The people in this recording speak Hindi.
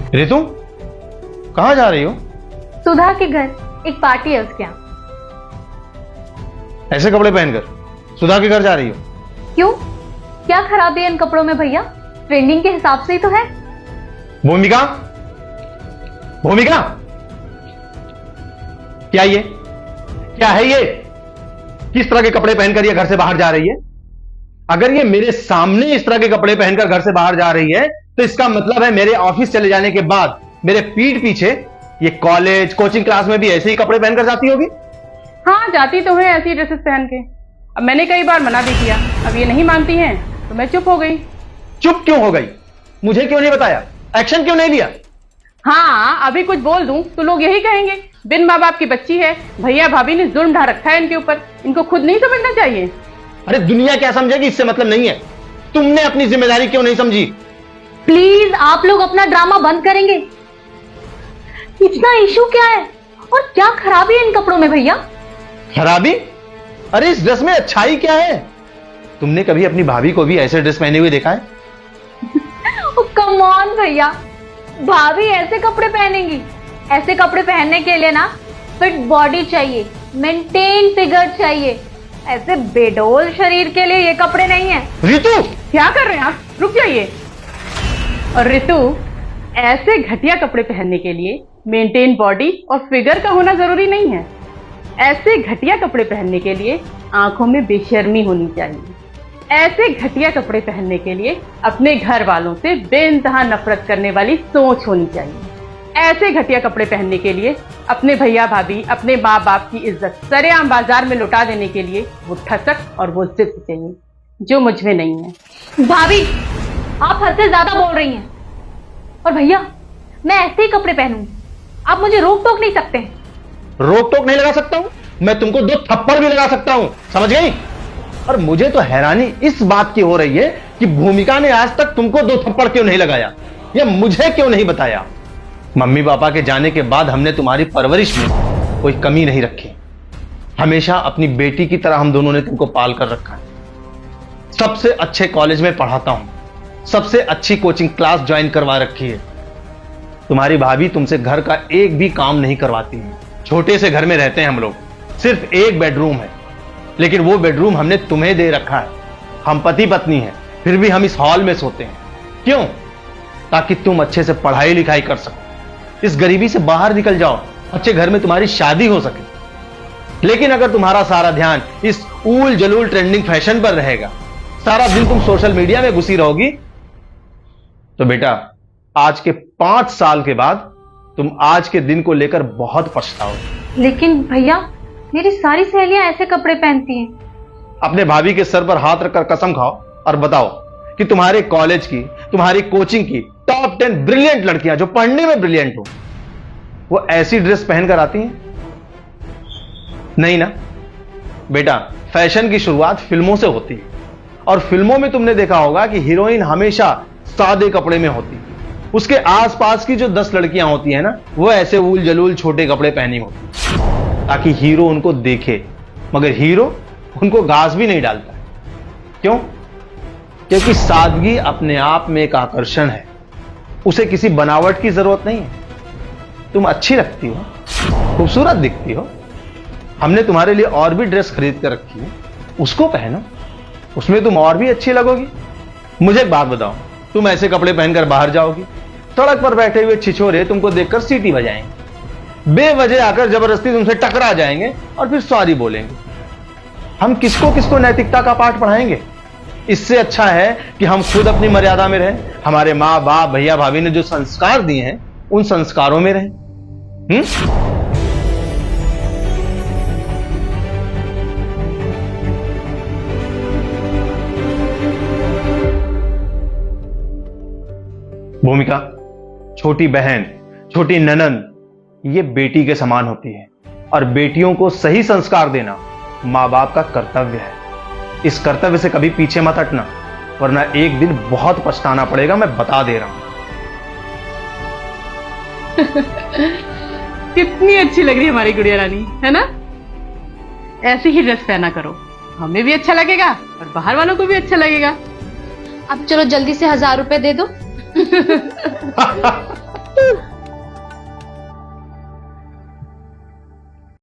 रितु, कहाँ जा रही हो? सुधा के घर एक पार्टी है उसके यहाँ। ऐसे कपड़े पहनकर सुधा के घर जा रही हो? क्यों, क्या खराबी है इन कपड़ों में भैया? ट्रेंडिंग के हिसाब से ही तो है। भूमिका, भूमिका, क्या ये, क्या है ये? किस तरह के कपड़े पहनकर ये घर से बाहर जा रही है? अगर ये मेरे सामने इस तरह के कपड़े पहनकर घर से बाहर जा रही है तो इसका मतलब है मेरे ऑफिस चले जाने के बाद मेरे पीठ पीछे ये कॉलेज कोचिंग क्लास में भी ऐसे ही कपड़े पहनकर जाती होगी। हाँ, जाती तो है ऐसी ड्रेसेस पहन के। अब मैंने कई बार मना भी किया, अब ये नहीं मानती हैं तो मैं चुप हो गई। चुप क्यों हो गई? मुझे क्यों नहीं बताया? एक्शन क्यों नहीं लिया? हाँ, अभी कुछ बोल दूं तो लोग यही कहेंगे, बिन माँ बाप की बच्ची है, भैया भाभी ने जुल्म ढा रखा है इनके ऊपर, इनको खुद नहीं समझना चाहिए। अरे दुनिया क्या समझेगी इससे मतलब नहीं है। तुमने अपनी जिम्मेदारी क्यों नहीं समझी? प्लीज आप लोग अपना ड्रामा बंद करेंगे? इतना इशू क्या है और क्या खराबी है इन कपड़ों में भैया? खराबी? अरे इस ड्रेस में अच्छाई क्या है? तुमने कभी अपनी भाभी को भी ऐसे ड्रेस पहने हुए देखा है? कम ऑन भैया, भाभी ऐसे कपड़े पहनेंगी? ऐसे कपड़े पहनने के लिए ना फिट बॉडी चाहिए, मेंटेन फिगर चाहिए। ऐसे बेडोल शरीर के लिए ये कपड़े नहीं है। रितु, क्या कर रहे हैं आप? रुक जाइए। और रितु, ऐसे घटिया कपड़े पहनने के लिए मेंटेन बॉडी और फिगर का होना जरूरी नहीं है। ऐसे घटिया कपड़े पहनने के लिए आंखों में बेशर्मी होनी चाहिए। ऐसे घटिया कपड़े पहनने के लिए अपने घर वालों से बेइंतहा नफरत करने वाली सोच होनी चाहिए। ऐसे घटिया कपड़े पहनने के लिए अपने भैया भाभी, अपने माँ बाप की इज्जत सरेआम बाजार में लुटा देने के लिए वो ठसक और वो जिद चाहिए, जो मुझ में नहीं है। भाभी, आप हद से ज्यादा बोल रही हैं। और भैया, मैं ऐसे ही कपड़े पहनूंगी, आप मुझे रोक टोक नहीं सकते। रोक टोक नहीं लगा सकता हूं? मैं तुमको 2 थप्पड़ भी लगा सकता हूं, समझ गई? और मुझे तो हैरानी इस बात की हो रही है कि भूमिका ने आज तक तुमको 2 थप्पड़ क्यों नहीं लगाया, या मुझे क्यों नहीं बताया? मम्मी पापा के जाने के बाद हमने तुम्हारी परवरिश में कोई कमी नहीं रखी। हमेशा अपनी बेटी की तरह हम दोनों ने तुमको पाल कर रखा है। सबसे अच्छे कॉलेज में पढ़ाता हूं, सबसे अच्छी कोचिंग क्लास ज्वाइन करवा रखी है। तुम्हारी भाभी तुमसे घर का एक भी काम नहीं करवाती है। छोटे से घर में रहते हैं हम लोग, सिर्फ एक बेडरूम है, लेकिन वो बेडरूम हमने तुम्हें दे रखा है। हम पति पत्नी हैं, फिर भी हम इस हॉल में सोते हैं। क्यों? ताकि तुम अच्छे से पढ़ाई लिखाई कर सको, इस गरीबी से बाहर निकल जाओ, अच्छे घर में तुम्हारी शादी हो सके। लेकिन अगर तुम्हारा सारा ध्यान इस ऊल जलूल ट्रेंडिंग फैशन पर रहेगा, सारा दिन तुम सोशल मीडिया में घुसी रहोगी, तो बेटा आज के 5 साल के बाद तुम आज के दिन को लेकर बहुत पछताओगे। लेकिन भैया, मेरी सारी सहेलियां ऐसे कपड़े पहनती हैं। अपने भाभी के सर पर हाथ रखकर कसम खाओ और बताओ कि तुम्हारे कॉलेज की, तुम्हारी कोचिंग की टॉप 10 ब्रिलियंट लड़कियां जो पढ़ने में ब्रिलियंट हो, वो ऐसी ड्रेस पहनकर आती हैं? नहीं ना बेटा, फैशन की शुरुआत फिल्मों से होती है, और फिल्मों में तुमने देखा होगा कि हीरोइन हमेशा सादे कपड़े में होती है। उसके आसपास की जो 10 लड़कियां होती हैं ना, वो ऐसे ऊल जलूल छोटे कपड़े पहनी होती, ताकि हीरो उनको देखे, मगर हीरो उनको घास भी नहीं डालता। क्यों? क्योंकि सादगी अपने आप में एक आकर्षण है, उसे किसी बनावट की जरूरत नहीं है। तुम अच्छी लगती हो, खूबसूरत दिखती हो, हमने तुम्हारे लिए और भी ड्रेस खरीद कर रखी है, उसको पहनो, उसमें तुम और भी अच्छी लगोगी। मुझे एक बात बताओ, तुम ऐसे कपड़े पहनकर बाहर जाओगी, सड़क पर बैठे हुए छिछोरे तुमको देखकर सीटी बजाएंगे, बेवजह आकर जबरदस्ती तुमसे टकरा जाएंगे और फिर सॉरी बोलेंगे। हम किसको किसको नैतिकता का पाठ पढ़ाएंगे? इससे अच्छा है कि हम खुद अपनी मर्यादा में रहें, हमारे माँ बाप भैया भाभी ने जो संस्कार दिए हैं उन संस्कारों में रहें। भूमिका, छोटी बहन, छोटी ननंद, ये बेटी के समान होती है, और बेटियों को सही संस्कार देना मां बाप का कर्तव्य है। इस कर्तव्य से कभी पीछे मत हटना, वरना एक दिन बहुत पछताना पड़ेगा, मैं बता दे रहा हूं। कितनी अच्छी लग रही है हमारी गुड़िया रानी, है ना? ऐसी ही ड्रेस पहना करो, हमें भी अच्छा लगेगा और बाहर वालों को भी अच्छा लगेगा। अब चलो जल्दी से 1000 रुपए दे दो। तू